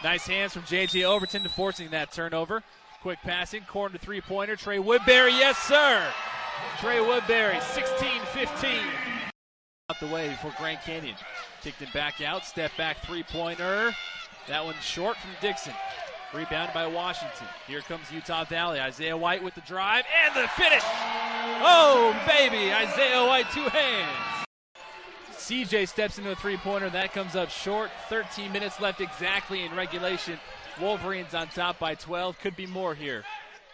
Nice hands from JJ Overton to forcing that turnover. Quick passing, corner to three-pointer. Trey Woodbury, yes sir! Trey Woodbury, 16-15. Out the way for Grand Canyon. Kicked it back out, step back three-pointer. That one's short from Dixon. Rebounded by Washington. Here comes Utah Valley. Isaiah White with the drive and the finish. Oh, baby. Isaiah White, 2 hands. CJ steps into a three-pointer. That comes up short. 13 minutes left exactly in regulation. Wolverines on top by 12. Could be more here.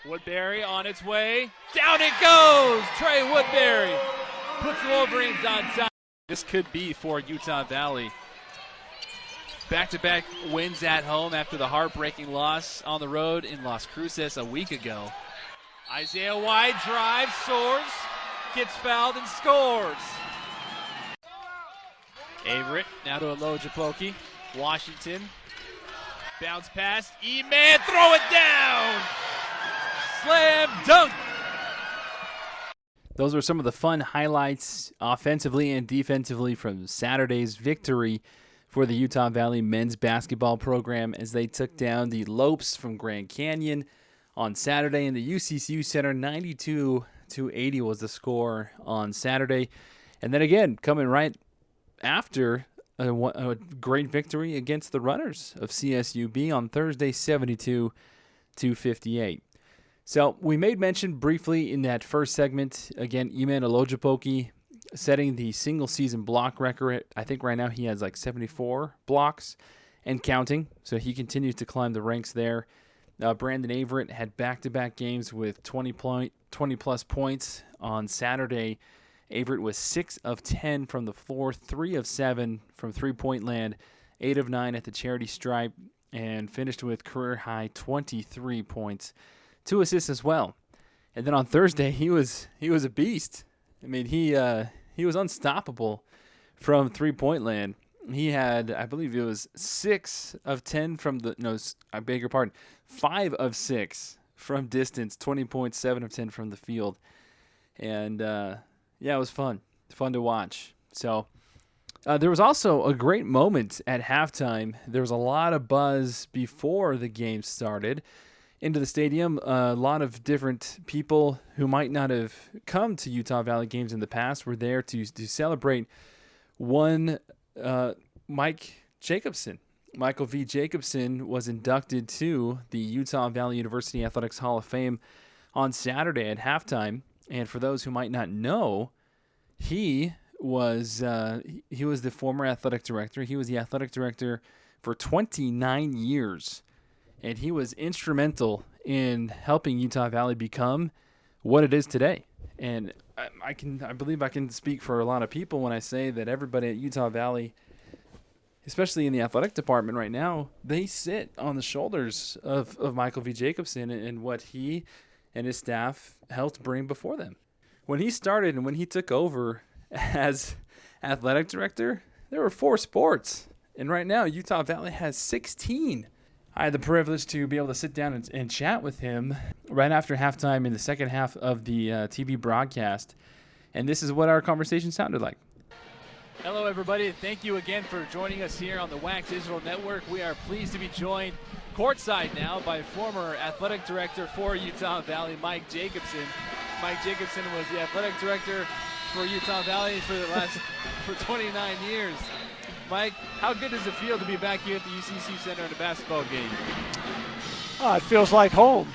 Woodbury on its way. Down it goes. Trey Woodbury puts the Wolverines on top. This could be for Utah Valley. Back-to-back wins at home after the heartbreaking loss on the road in Las Cruces a week ago. Isaiah White drives, soars, gets fouled, and scores. Averett now to Olojipoki. Washington. Bounce pass. E-Man, throw it down! Slam dunk! Those were some of the fun highlights offensively and defensively from Saturday's victory for the Utah Valley men's basketball program as they took down the Lopes from Grand Canyon on Saturday in the UCCU Center. 92-80 was the score on Saturday. And then again, coming right after a great victory against the runners of CSUB on Thursday, 72-58. So we made mention briefly in that first segment, again, Iman Olojipoki setting the single-season block record. I think right now he has like 74 blocks and counting, so he continues to climb the ranks there. Brandon Averett had back-to-back games with 20-plus points on Saturday. Averett was 6 of 10 from the floor, 3 of 7 from three-point land, 8 of 9 at the charity stripe, and finished with career-high 23 points. 2 assists as well. And then on Thursday, he was a beast. I mean, he was unstoppable from three-point land. He had, I believe it was 6 of 10 from the, no, I beg your pardon, 5 of 6 from distance, 20 points, 7 of 10 from the field. And, yeah, it was fun to watch. So there was also a great moment at halftime. There was a lot of buzz before the game started into the stadium. A lot of different people who might not have come to Utah Valley games in the past were there to celebrate one Mike Jacobson. Michael V. Jacobson was inducted to the Utah Valley University Athletics Hall of Fame on Saturday at halftime. And for those who might not know, he was the former athletic director. He was the athletic director for 29 years. And he was instrumental in helping Utah Valley become what it is today. And I believe I can speak for a lot of people when I say that everybody at Utah Valley, especially in the athletic department right now, they sit on the shoulders of Michael V. Jacobson and what he and his staff helped bring before them. When he started and when he took over as athletic director, there were 4 sports. And right now, Utah Valley has 16. I had the privilege to be able to sit down and chat with him right after halftime in the second half of the TV broadcast. And this is what our conversation sounded like. Hello, everybody. Thank you again for joining us here on the WAC Digital Network. We are pleased to be joined courtside now by former athletic director for Utah Valley, Mike Jacobson. Mike Jacobson was the athletic director for Utah Valley for 29 years. Mike, how good does it feel to be back here at the UCC Center in a basketball game? It feels like home.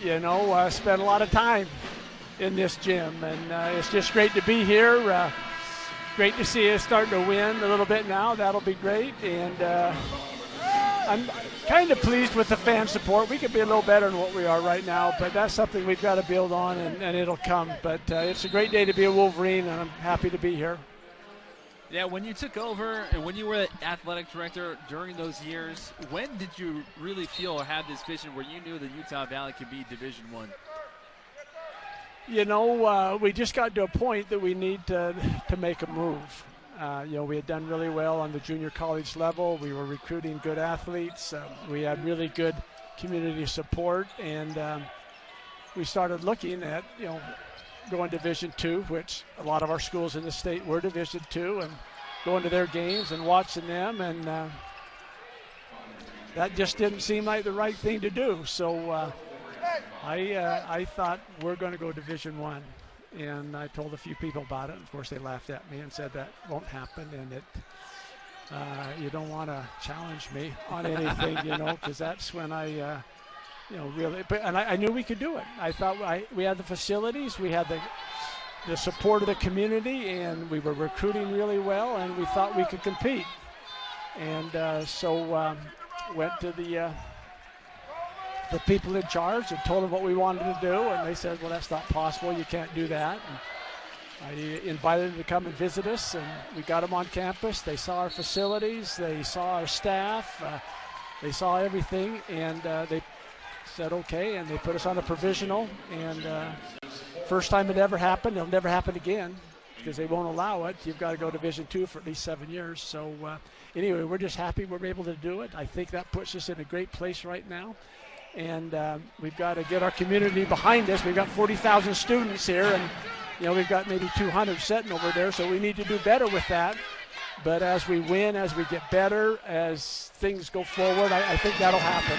You know, I spent a lot of time in this gym, and it's just great to be here. Great to see us starting to win a little bit now. That'll be great. And I'm kind of pleased with the fan support. We could be a little better than what we are right now, but that's something we've got to build on, and it'll come. But it's a great day to be a Wolverine, and I'm happy to be here. Yeah, when you took over and when you were the athletic director during those years, when did you really feel or have this vision where you knew that Utah Valley could be Division I? You know, we just got to a point that we need to make a move. You know, we had done really well on the junior college level. We were recruiting good athletes. We had really good community support, and we started looking at, you know, going Division II, which a lot of our schools in the state were Division II, and going to their games and watching them, and that just didn't seem like the right thing to do. So I thought we're going to go Division I, and I told a few people about it. Of course, they laughed at me and said that won't happen, and you don't want to challenge me on anything, you know, because that's when I you know, really, and I knew we could do it. I thought we had the facilities, we had the support of the community, and we were recruiting really well, and we thought we could compete. And so went to the people in charge and told them what we wanted to do, and they said, well, that's not possible. You can't do that. And I invited them to come and visit us, and we got them on campus. They saw our facilities, they saw our staff, they saw everything, and they said okay, and they put us on a provisional, and first time it ever happened. It'll never happen again because they won't allow it. You've got to go Division II for at least 7 years. So anyway, we're just happy we're able to do it. I think that puts us in a great place right now, and we've got to get our community behind us. We've got 40,000 students here, and you know, we've got maybe 200 sitting over there, so we need to do better with that. But as we win, as we get better, as things go forward, I think that'll happen.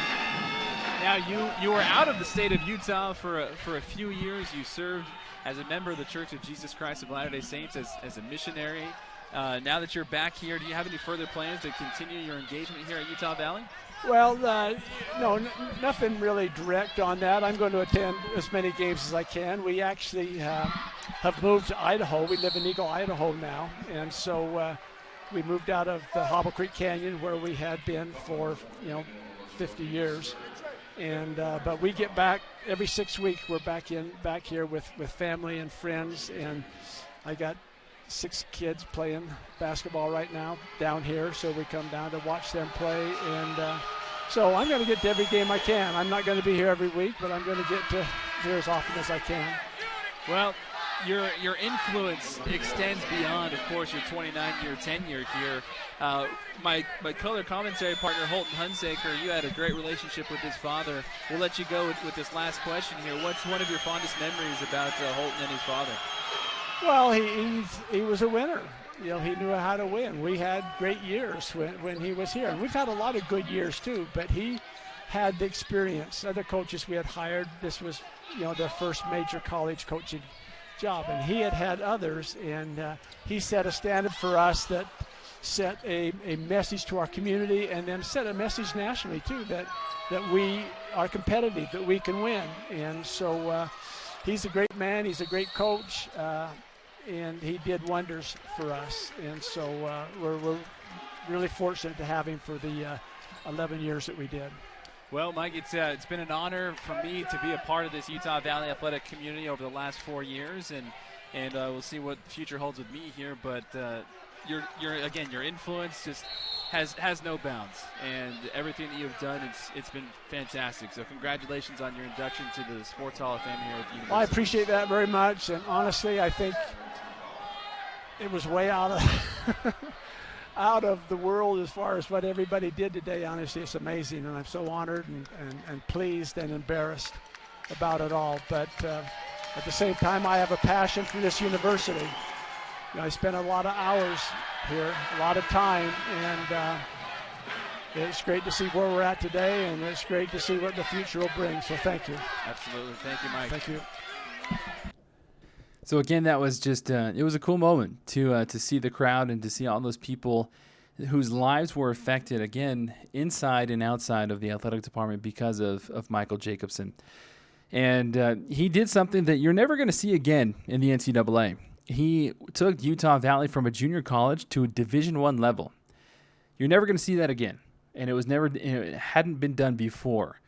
Now, you were out of the state of Utah for a few years. You served as a member of the Church of Jesus Christ of Latter-day Saints as a missionary. Now that you're back here, do you have any further plans to continue your engagement here at Utah Valley? Well, no, nothing really direct on that. I'm going to attend as many games as I can. We actually have moved to Idaho. We live in Eagle, Idaho now, and so we moved out of the Hobble Creek Canyon where we had been for 50 years. And but we get back every 6 weeks. We're back here with family and friends, and I got 6 kids playing basketball right now down here, so we come down to watch them play. And so I'm going to get to every game I can. I'm not going to be here every week, but I'm going to get to here as often as I can. Well, your influence extends beyond, of course, your 29-year tenure here. My color commentary partner, Holton Hunsaker, you had a great relationship with his father. We'll let you go with this last question here. What's one of your fondest memories about Holton and his father? Well, he was a winner. He knew how to win. We had great years when he was here. And we've had a lot of good years, too, but he had the experience. Other coaches we had hired, this was, their first major college coaching job, and he had others, and he set a standard for us that set a message to our community, and then set a message nationally too, that we are competitive, that we can win. And so he's a great man, he's a great coach, and he did wonders for us. And so we're really fortunate to have him for the 11 years that we did. Well, Mike, it's been an honor for me to be a part of this Utah Valley athletic community over the last 4 years, and we'll see what the future holds with me here. But your influence just has no bounds, and everything that you've done, it's been fantastic. So congratulations on your induction to the Sports Hall of Fame here at the University. I appreciate that very much, and honestly, I think it was way out of the world as far as what everybody did today. Honestly, it's amazing, and I'm so honored and pleased and embarrassed about it all. But at the same time, I have a passion for this university. I spent a lot of hours here, a lot of time, and it's great to see where we're at today, and it's great to see what the future will bring. So thank you. Absolutely. Thank you, Mike. Thank you. So again, that was just it was a cool moment to see the crowd and to see all those people whose lives were affected, again, inside and outside of the athletic department because of Michael Jacobson. And he did something that you're never going to see again in the NCAA. He took Utah Valley from a junior college to a Division I level. You're never going to see that again, and it hadn't been done before.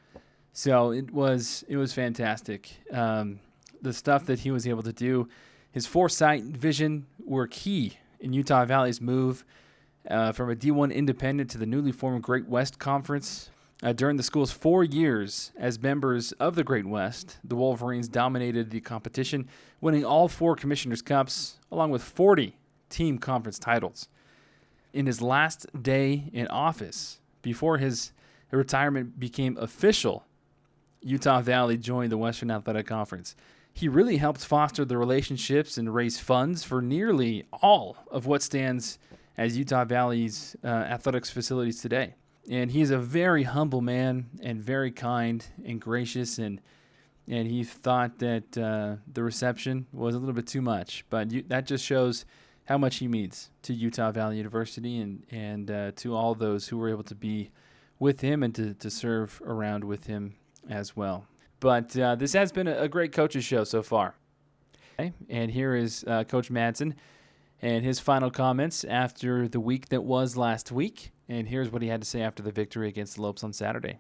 So it was fantastic. The stuff that he was able to do, his foresight and vision were key in Utah Valley's move from a D1 independent to the newly formed Great West Conference. During the school's 4 years as members of the Great West, the Wolverines dominated the competition, winning all 4 Commissioners' Cups, along with 40 team conference titles. In his last day in office, before his retirement became official, Utah Valley joined the Western Athletic Conference. He really helped foster the relationships and raise funds for nearly all of what stands as Utah Valley's athletics facilities today. And he's a very humble man and very kind and gracious, and he thought that the reception was a little bit too much. But that just shows how much he means to Utah Valley University and to all those who were able to be with him and to serve around with him as well. But this has been a great coaches show so far. Okay? And here is Coach Madsen and his final comments after the week that was last week. And here's what he had to say after the victory against the Lopes on Saturday.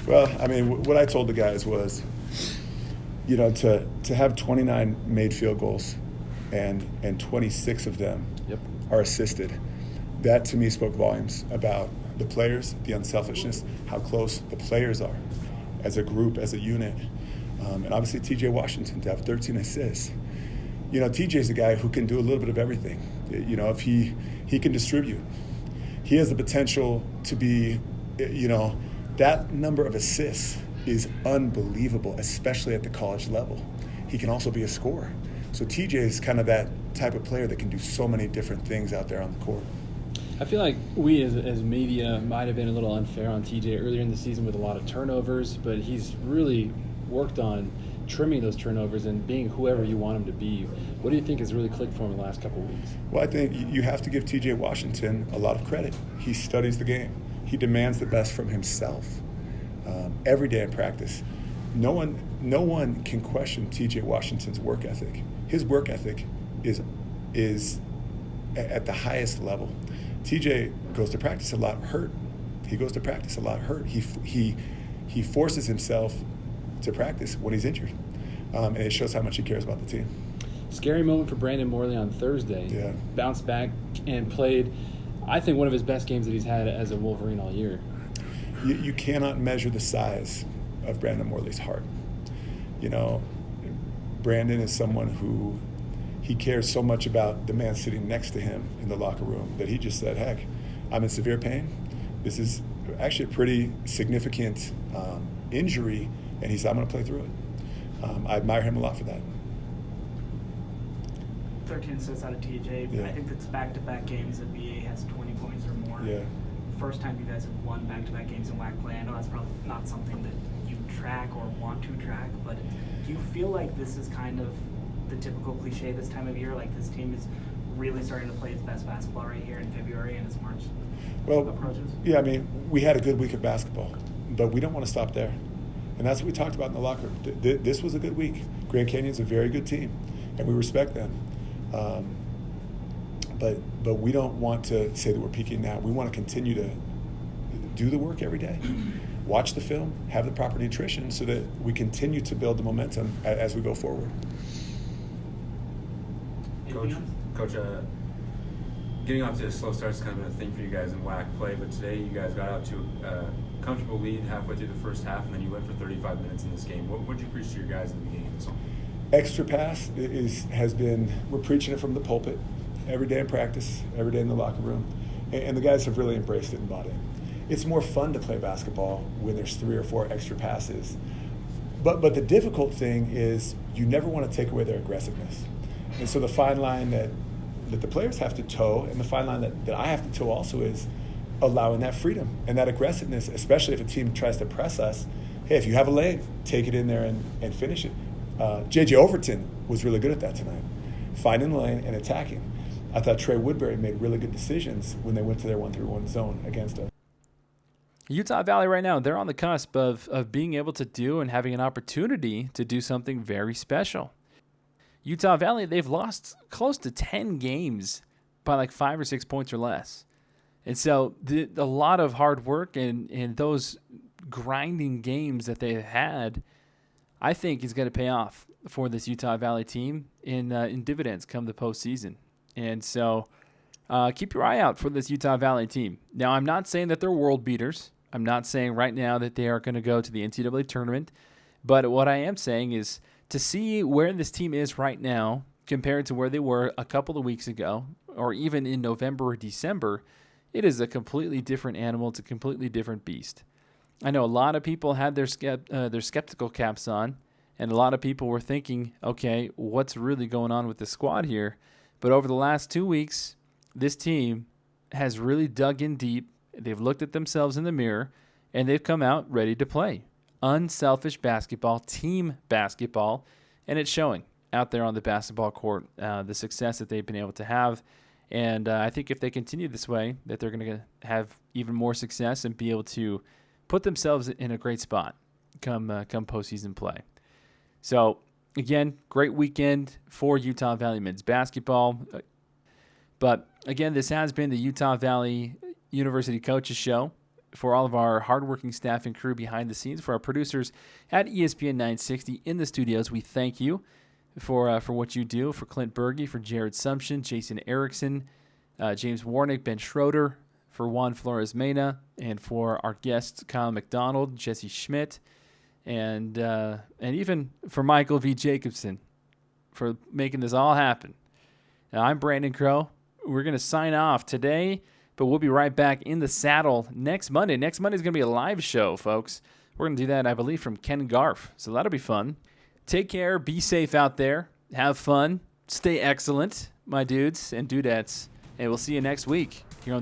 Well, I mean, what I told the guys was, to have 29 made field goals and 26 of them are assisted. That to me spoke volumes about the players, the unselfishness, how close the players are as a group, as a unit. And obviously TJ Washington to have 13 assists. TJ's a guy who can do a little bit of everything. If he can distribute. He has the potential to be, that number of assists is unbelievable, especially at the college level. He can also be a scorer. So TJ is kind of that type of player that can do so many different things out there on the court. I feel like we as media might have been a little unfair on TJ earlier in the season with a lot of turnovers, but he's really worked on trimming those turnovers and being whoever you want him to be. What do you think has really clicked for him in the last couple of weeks? Well, I think you have to give TJ Washington a lot of credit. He studies the game. He demands the best from himself every day in practice. No one can question TJ Washington's work ethic. His work ethic is at the highest level. TJ goes to practice a lot hurt. He goes to practice a lot hurt. He forces himself to practice when he's injured, and it shows how much he cares about the team. Scary moment for Brandon Morley on Thursday. Yeah. Bounced back and played, I think, one of his best games that he's had as a Wolverine all year. You cannot measure the size of Brandon Morley's heart. You know, Brandon is someone who he cares so much about the man sitting next to him in the locker room that he just said, heck, I'm in severe pain. This is actually a pretty significant injury, and he said, I'm going to play through it. I admire him a lot for that. 13 assists out of TJ. Yeah. I think that's back-to-back games that BA has 20 points or more. Yeah. First time you guys have won back-to-back games in WAC play. I know that's probably not something that you track or want to track, but do you feel like this is kind of the typical cliche this time of year? Like this team is really starting to play its best basketball right here in February and as March approaches? Yeah, I mean, we had a good week of basketball, but we don't want to stop there. And that's what we talked about in the locker room. This was a good week. Grand Canyon's a very good team, and we respect them. But we don't want to say that we're peaking now. We want to continue to do the work every day, watch the film, have the proper nutrition so that we continue to build the momentum as we go forward. Coach, getting off to a slow start is kind of a thing for you guys in WAC play, but today you guys got out to a comfortable lead halfway through the first half, and then you went for 35 minutes in this game. What would you preach to your guys in the beginning of this one? Extra pass has been, we're preaching it from the pulpit every day in practice, every day in the locker room, and the guys have really embraced it and bought it. It's more fun to play basketball when there's 3 or 4 extra passes. But the difficult thing is you never want to take away their aggressiveness. And so the fine line that the players have to toe, and the fine line that I have to toe also, is allowing that freedom and that aggressiveness, especially if a team tries to press us. Hey, if you have a lane, take it in there and finish it. J.J. Overton was really good at that tonight, finding the lane and attacking. I thought Trey Woodbury made really good decisions when they went to their 1-3-1 zone against us. Utah Valley right now, they're on the cusp of being able to do and having an opportunity to do something very special. Utah Valley, they've lost close to 10 games by like 5 or 6 points or less. And so a lot of hard work and those grinding games that they had, I think is going to pay off for this Utah Valley team in dividends come the postseason. And so keep your eye out for this Utah Valley team. Now, I'm not saying that they're world beaters. I'm not saying right now that they are going to go to the NCAA tournament. But what I am saying is to see where this team is right now compared to where they were a couple of weeks ago or even in November or December, it is a completely different animal. It's a completely different beast. I know a lot of people had their skeptical caps on, and a lot of people were thinking, okay, what's really going on with the squad here? But over the last 2 weeks, this team has really dug in deep. They've looked at themselves in the mirror, and they've come out ready to play. Unselfish basketball, team basketball, and it's showing out there on the basketball court, the success that they've been able to have. And I think if they continue this way, that they're going to have even more success and be able to put themselves in a great spot come postseason play. So, again, great weekend for Utah Valley men's basketball. But, again, this has been the Utah Valley University Coaches Show. For all of our hardworking staff and crew behind the scenes, for our producers at ESPN 960 in the studios, we thank you for what you do. For Clint Berge, for Jared Sumption, Jason Erickson, James Warnick, Ben Schroeder, for Juan Flores Mena, and for our guests Kyle McDonald, Jessie Schmidt, and even for Michael V. Jacobson for making this all happen. Now, I'm Brandon Crow. We're going to sign off today, but we'll be right back in the saddle next Monday. Next Monday is going to be a live show, folks. We're going to do that, I believe, from Ken Garf. So that'll be fun. Take care. Be safe out there. Have fun. Stay excellent, my dudes and dudettes. And we'll see you next week here on the